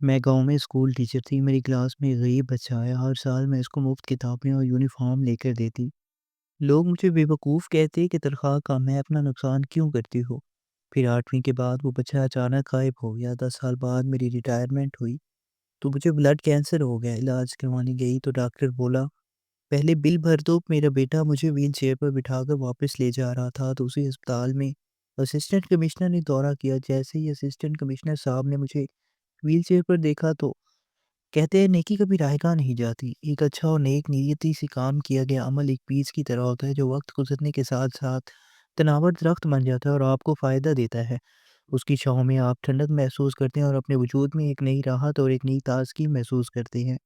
میں گاؤں میں اسکول ٹیچر تھی۔ میری کلاس میں ایک غریب بچہ آیا، ہر سال میں اس کو مفت کتابیں اور یونیفارم لے کر دیتی۔ لوگ مجھے بے وقوف کہتے کہ تنخواہ کم ہے، اپنا نقصان کیوں کرتی ہو؟ پھر 8ویں کے بعد وہ بچہ اچانک غائب ہو گیا۔ 10 سال بعد میری ریٹائرمنٹ ہوئی تو مجھے بلڈ کینسر ہو گیا۔ علاج کروانے گئی تو ڈاکٹر بولا پہلے بل بھر دو۔ میرا بیٹا مجھے ویل چیئر پر بٹھا کر واپس لے جا رہا تھا تو اسی اسپتال میں اسسٹنٹ کمشنر نے دورہ کیا۔ جیسے ہی اسسٹنٹ کمشنر صاحب نے مجھے ویل چیئر پر دیکھا تو کہتے ہیں نیکی کبھی رائیگاں نہیں جاتی۔ ایک اچھا اور نیک نیتی سے کام کیا گیا عمل ایک بیج کی طرح ہوتا ہے جو وقت گزرنے کے ساتھ ساتھ تناور درخت بن جاتا ہے اور آپ کو فائدہ دیتا ہے۔ اس کی چھاؤں میں آپ ٹھنڈک محسوس کرتے ہیں اور اپنے وجود میں ایک نئی راحت اور ایک نئی تازگی محسوس کرتے ہیں۔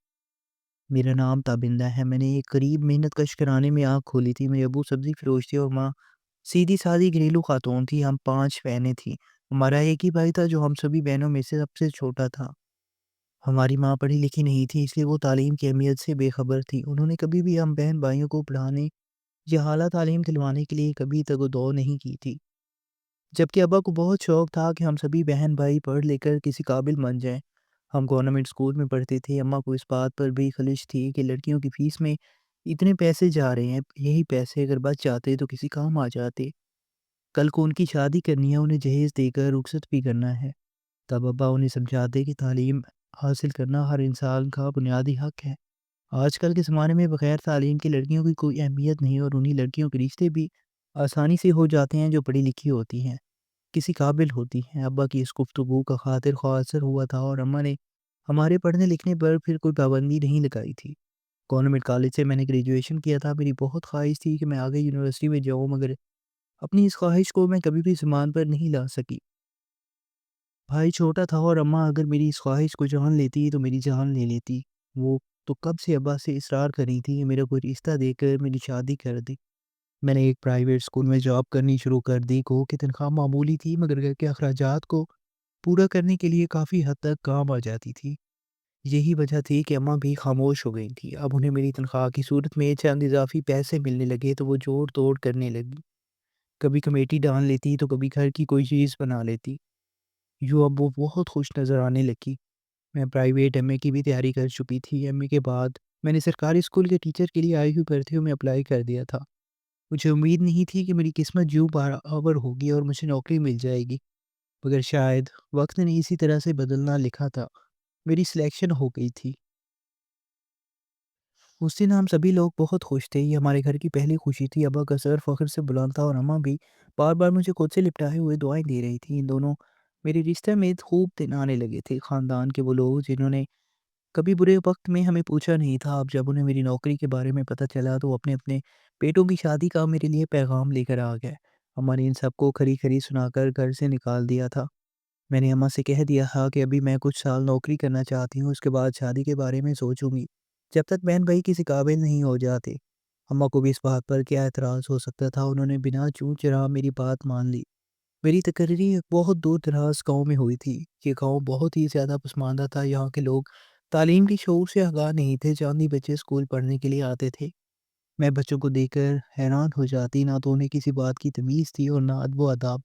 میرا نام تابندہ ہے۔ میں نے ایک غریب محنت کش گھرانے میں آنکھ کھولی تھی۔ میرے ابو سبزی فروش تھے اور ماں سیدھی سادی گھریلو خاتون تھی۔ ہم 5 بہنیں تھیں۔ ہمارا ایک ہی بھائی تھا جو ہم سبھی بہنوں میں سے سب سے چھوٹا تھا۔ ہماری ماں پڑھی لکھی نہیں تھی، اس لیے وہ تعلیم کی اہمیت سے بے خبر تھی۔ انہوں نے کبھی بھی ہم بہن بھائیوں کو پڑھانے یا اعلیٰ تعلیم دلوانے کے لیے کبھی تگ و دو نہیں کی تھی، جبکہ ابا کو بہت شوق تھا کہ ہم سبھی بہن بھائی پڑھ لے کر کسی قابل بن جائیں۔ ہم گورنمنٹ اسکول میں پڑھتے تھے۔ اماں کو اس بات پر بھی خلش تھی کہ لڑکیوں کی فیس میں اتنے پیسے جا رہے ہیں، یہی پیسے اگر بچ جاتے تو کسی کام آ جاتے۔ کل کو ان کی شادی کرنی ہے، انہیں جہیز دے کر رخصت بھی کرنا ہے، تب ابا انہیں سمجھاتے کہ تعلیم حاصل کرنا ہر انسان کا بنیادی حق ہے۔ آج کل کے زمانے میں بغیر تعلیم کی لڑکیوں کی کوئی اہمیت نہیں اور انہی لڑکیوں کے رشتے بھی آسانی سے ہو جاتے ہیں جو پڑھی لکھی ہوتی ہیں، کسی قابل ہوتی ہیں۔ ابا کی اس گفتگو کا خاطر خواہ اثر ہوا تھا اور اماں نے ہمارے پڑھنے لکھنے پر پھر کوئی پابندی نہیں لگائی تھی۔ گورنمنٹ کالج سے میں نے گریجویشن کیا تھا۔ میری بہت خواہش تھی کہ میں آگے یونیورسٹی میں جاؤں، مگر اپنی اس خواہش کو میں کبھی بھی زبان پر نہیں لا سکی۔ بھائی چھوٹا تھا اور اماں اگر میری اس خواہش کو جان لیتی تو میری جان لے لیتی۔ وہ تو کب سے ابا سے اصرار کر رہی تھی کہ میرا کوئی رشتہ دے کر میری شادی کر دے۔ میں نے ایک پرائیویٹ اسکول میں جاب کرنی شروع کر دی۔ گو کہ تنخواہ معمولی تھی مگر گھر کے اخراجات کو پورا کرنے کے لیے کافی حد تک کام آ جاتی تھی۔ یہی وجہ تھی کہ اماں بھی خاموش ہو گئی تھی۔ اب انہیں میری تنخواہ کی صورت میں چند اضافی پیسے ملنے لگے تو وہ جوڑ توڑ کرنے لگی۔ کبھی کمیٹی ڈال لیتی تو کبھی گھر کی کوئی چیز بنا لیتی۔ یوں اب وہ بہت خوش نظر آنے لگی۔ میں پرائیویٹ ایم اے کی بھی تیاری کر چکی تھی۔ ایم اے کے بعد میں نے سرکاری اسکول کے ٹیچر کے لیے آئی ہوئی بھرتیوں میں اپلائی کر دیا تھا۔ مجھے امید نہیں تھی کہ میری قسمت یوں بارآور ہوگی اور مجھے نوکری مل جائے گی، مگر شاید وقت نے اسی طرح سے بدلنا لکھا تھا۔ میری سلیکشن ہو گئی تھی۔ اس دن ہم سبھی لوگ بہت خوش تھے۔ یہ ہمارے گھر کی پہلی خوشی تھی۔ ابا کا سر فخر سے بلند تھا اور اماں بھی بار بار مجھے خود سے لپٹائے ہوئے دعائیں دے رہی تھی۔ ان دونوں میرے رشتے میں خوب دن آنے لگے تھے۔ خاندان کے وہ لوگ جنہوں نے کبھی برے وقت میں ہمیں پوچھا نہیں تھا، اب جب انہیں میری نوکری کے بارے میں پتہ چلا تو اپنے اپنے بیٹوں کی شادی کا میرے لیے پیغام لے کر آ گئے۔ اماں نے ان سب کو کھری کھری سنا کر گھر سے نکال دیا تھا۔ میں نے اماں سے کہہ دیا تھا کہ ابھی میں کچھ سال نوکری کرنا چاہتی ہوں، اس کے بعد شادی کے بارے میں سوچوں گی، جب تک بہن بھائی کسی قابل نہیں ہو جاتے۔ اماں کو بھی اس بات پر کیا اعتراض ہو سکتا تھا، انہوں نے بنا چوں چرا میری بات مان لی۔ میری تقرری ایک بہت دور دراز گاؤں میں ہوئی تھی۔ یہ گاؤں بہت ہی زیادہ پسماندہ تھا۔ یہاں کے لوگ تعلیم کی شعور سے آگاہ نہیں تھے۔ چاندی بچے اسکول پڑھنے کے لیے آتے تھے۔ میں بچوں کو دیکھ کر حیران ہو جاتی، نہ تو انہیں کسی بات کی تمیز تھی اور نہ ادب و آداب۔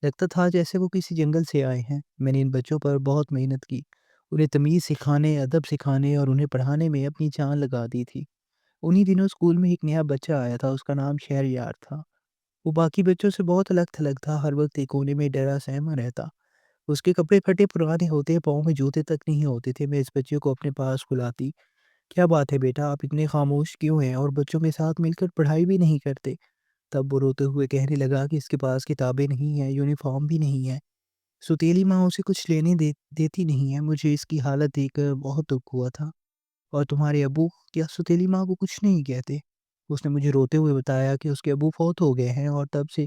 لگتا تھا جیسے وہ کسی جنگل سے آئے ہیں۔ میں نے ان بچوں پر بہت محنت کی، انہیں تمیز سکھانے، ادب سکھانے اور انہیں پڑھانے میں اپنی جان لگا دی تھی۔ انہی دنوں اسکول میں ایک نیا بچہ آیا تھا، اس کا نام شہریار تھا۔ وہ باقی بچوں سے بہت الگ تھلگ تھا، ہر وقت ایک کونے میں ڈرا سہما رہتا۔ اس کے کپڑے پھٹے پرانے ہوتے، پاؤں میں جوتے تک نہیں ہوتے تھے۔ میں اس بچے کو اپنے پاس بلاتی، کیا بات ہے بیٹا، آپ اتنے خاموش کیوں ہیں اور بچوں کے ساتھ مل کر پڑھائی بھی نہیں کرتے؟ تب وہ روتے ہوئے کہنے لگا کہ اس کے پاس کتابیں نہیں ہیں، یونیفارم بھی نہیں ہے، سوتیلی ماں اسے کچھ لینے دیتی نہیں ہے۔ مجھے اس کی حالت دیکھ کر بہت دکھ ہوا تھا۔ اور تمہارے ابو کیا سوتیلی ماں کو کچھ نہیں کہتے؟ اس نے مجھے روتے ہوئے بتایا کہ اس کے ابو فوت ہو گئے ہیں اور تب سے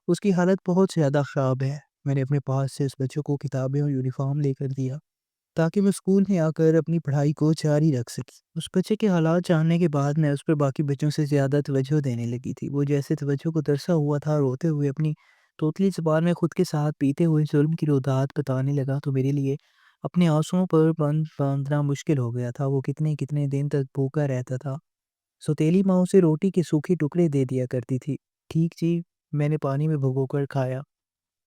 اس کی حالت بہت زیادہ خراب ہے۔ میں نے اپنے پاس سے اس بچے کو کتابیں اور یونیفارم لے کر دیا تاکہ میں اسکول میں آ کر اپنی پڑھائی کو جاری رکھ سکی۔ اس بچے کے حالات جاننے کے بعد میں اس پر باقی بچوں سے زیادہ توجہ دینے لگی تھی۔ وہ جیسے توجہ کو ترسا ہوا تھا، روتے ہوئے اپنی توتلی زبان میں خود کے ساتھ پیتے ہوئے ظلم کی رودات بتانے لگا تو میرے لیے اپنے آنسوؤں پر بند باندھنا مشکل ہو گیا تھا۔ وہ کتنے کتنے دن تک بھوکا رہتا تھا۔ سوتیلی ماں اسے روٹی کے سوکھے ٹکڑے دے دیا کرتی تھی۔ ٹھیک جی، میں نے پانی میں بھگو کر کھایا۔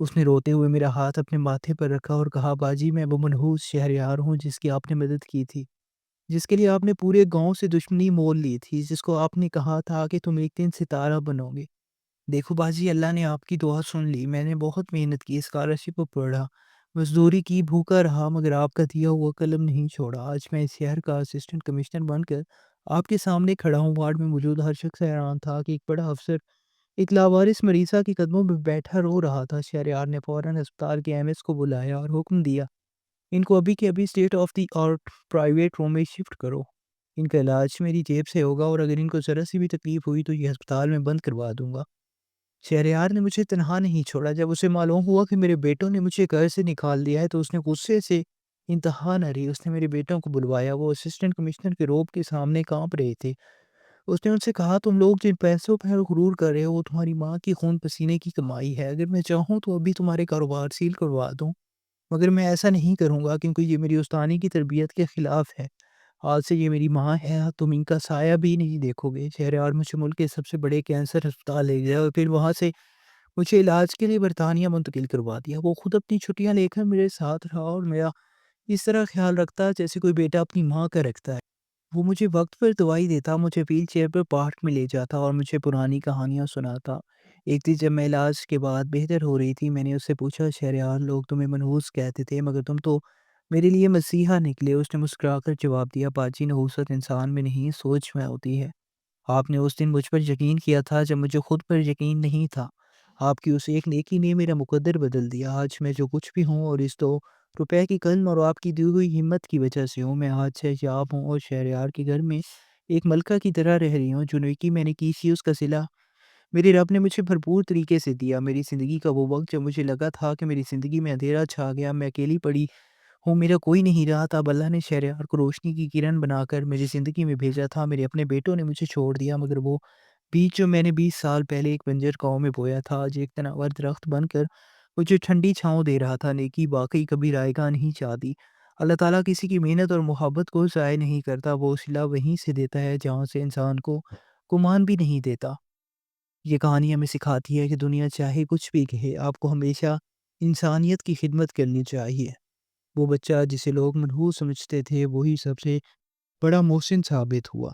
اس نے روتے ہوئے میرا ہاتھ اپنے ماتھے پر رکھا اور کہا، باجی میں وہ منحوس شہریار ہوں جس کی آپ نے مدد کی تھی، جس کے لیے آپ نے پورے گاؤں سے دشمنی مول لی تھی، جس کو آپ نے کہا تھا کہ تم ایک دن ستارہ بنو گے۔ دیکھو باجی، اللہ نے آپ کی دعا سن لی، میں نے بہت محنت کی، اسکالرشپ کو پڑھا، مزدوری کی، بھوکا رہا، مگر آپ کا دیا ہوا قلم نہیں چھوڑا۔ آج میں اس شہر کا اسسٹنٹ کمشنر بن کر آپ کے سامنے کھڑا ہوں۔ وارڈ میں موجود ہر شخص حیران تھا کہ ایک بڑا افسر ایک لاوارث مریضہ کے قدموں میں بیٹھا رو رہا تھا۔ شہریار نے فوراً اسپتال کے ایم ایس کو بلایا اور حکم دیا، ان کو ابھی کے ابھی state of the art private room میں شفٹ کرو۔ ان کا علاج میری جیب سے ہوگا اور اگر ان کو ذرا سی بھی تکلیف ہوئی تو یہ ہسپتال میں بند کروا دوں گا۔ شہریار نے مجھے تنہا نہیں چھوڑا۔ جب اسے معلوم ہوا کہ میرے بیٹوں نے مجھے گھر سے نکال دیا ہے تو اس نے غصے سے انتہا نہ رہی۔ اس نے میرے بیٹوں کو بلوایا، وہ اسسٹنٹ کمشنر کے روب کے سامنے کانپ رہے تھے۔ اس نے ان سے کہا، تم لوگ جن پیسوں پر غرور کر رہے ہو وہ تمہاری ماں کی خون پسینے کی کمائی ہے۔ اگر میں چاہوں تو ابھی تمہارے کاروبار سیل کروا دوں، مگر میں ایسا نہیں کروں گا کیونکہ یہ میری استانی کی تربیت کے خلاف ہے۔ آج سے یہ میری ماں ہے، تم ان کا سایہ بھی نہیں دیکھو گے۔ شہریار مجھے ملک کے سب سے بڑے کینسر ہسپتال لے گیا اور پھر وہاں سے مجھے علاج کے لیے برطانیہ منتقل کروا دیا۔ وہ خود اپنی چھٹیاں لے کر میرے ساتھ رہا اور میرا اس طرح خیال رکھتا جیسے کوئی بیٹا اپنی ماں کا رکھتا ہے۔ وہ مجھے وقت پر دوائی دیتا، مجھے ویل چیئر پر پارک میں لے جاتا اور مجھے پرانی کہانیاں سناتا۔ ایک دن جب میں علاج کے بعد بہتر ہو رہی تھی، میں نے اس سے پوچھا، شہریار، لوگ تمہیں منحوس کہتے تھے مگر تم تو میرے لیے مسیحا نکلے۔ اس نے مسکرا کر جواب دیا، باجی نحوست انسان میں نہیں سوچ میں ہوتی ہے۔ آپ نے اس دن مجھ پر یقین کیا تھا جب مجھے خود پر یقین نہیں تھا۔ آپ کی اس ایک نیکی نے میرا مقدر بدل دیا۔ آج میں جو کچھ بھی ہوں اور اس 2 روپے کی قلم اور آپ کی دی ہوئی ہمت کی وجہ سے ہوں۔ میں آج سے یاب ہوں اور شہریار کے گھر میں ایک ملکہ کی طرح رہ رہی ہوں۔ جو نیکی میں نے کی تھی اس کا صلہ میرے رب نے مجھے بھرپور طریقے سے دیا۔ میری زندگی کا وہ وقت جب مجھے لگا تھا کہ میری زندگی میں اندھیرا چھا گیا، میں اکیلی پڑی ہوں، میرا کوئی نہیں رہا تھا، اب اللہ نے شہریار کو روشنی کی کرن بنا کر میری زندگی میں بھیجا تھا۔ میرے اپنے بیٹوں نے مجھے چھوڑ دیا مگر وہ بیج جو میں نے 20 سال پہلے ایک بنجر گاؤں میں بویا تھا آج ایک تناور درخت بن کر مجھے ٹھنڈی چھاؤں دے رہا تھا۔ نیکی واقعی کبھی رائے گاہ نہیں چاہتی۔ اللہ تعالیٰ کسی کی محنت اور محبت کو ضائع نہیں کرتا، وہ صلہ وہیں سے دیتا ہے جہاں سے انسان کو گمان بھی نہیں دیتا۔ یہ کہانی ہمیں سکھاتی ہے کہ دنیا چاہے کچھ بھی کہے، آپ کو ہمیشہ انسانیت کی خدمت کرنی چاہیے۔ وہ بچہ جسے لوگ منحوس سمجھتے تھے وہی سب سے بڑا محسن ثابت ہوا۔